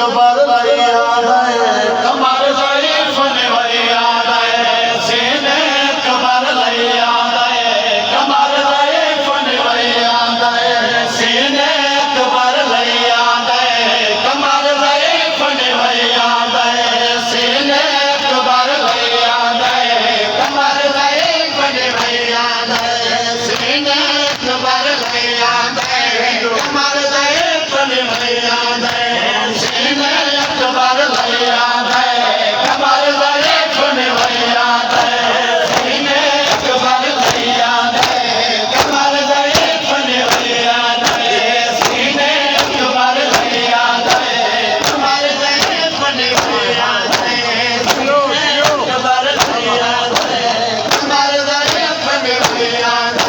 अकबर याद है कमर ज़ईफ़ ने याद है सीने अकबर याद है कमर ज़ईफ़ ने याद है सीने अकबर याद है कमर ज़ईफ़ ने याद है सीने अकबर याद है कमर ज़ईफ़ ने याद है सीने अकबर याद है कमर ज़ईफ़ ने याद है सीने अकबर याद है कमर ज़ईफ़ ने याद है सीने अकबर याद है कमर ज़ईफ़ ने याद है सीने अकबर याद है कमर ज़ईफ़ ने याद है सीने अकबर याद है कमर ज़ईफ़ ने याद है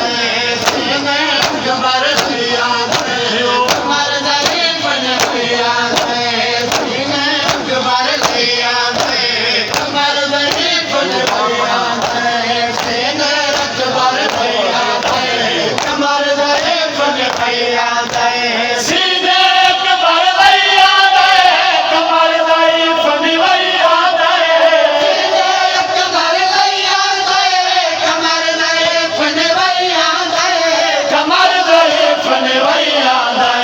सीने अकबर याद है कमर ज़ईफ़ ने याद है सीने अकबर याद है कमर ज़ईफ़ ने याद है सीने अकबर याद है कमर ज़ईफ़ ने याद है सीने अकबर याद है कमर ज़ईफ़ ने याद है सीने अकबर याद है कमर ज़ईफ़ ने याद है कमर ज़ईफ़ ने याद है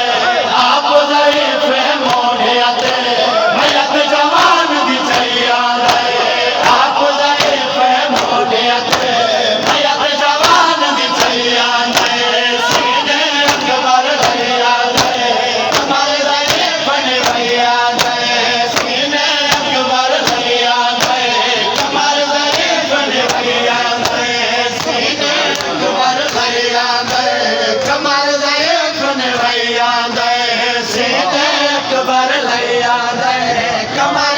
आप ज़ईफ़ मोहनियत भयत जवान दी याद है आप ज़ईफ़ मोहनियत भयत जवान दी याद है सीने अकबर याद है कमर ज़ईफ़ ने याद है सीने अकबर याद है कमर ज़ईफ़ ने याद है सीने अकबर याद है कमर ज़ईफ़ ने याद है सीने अकबर याद है कमर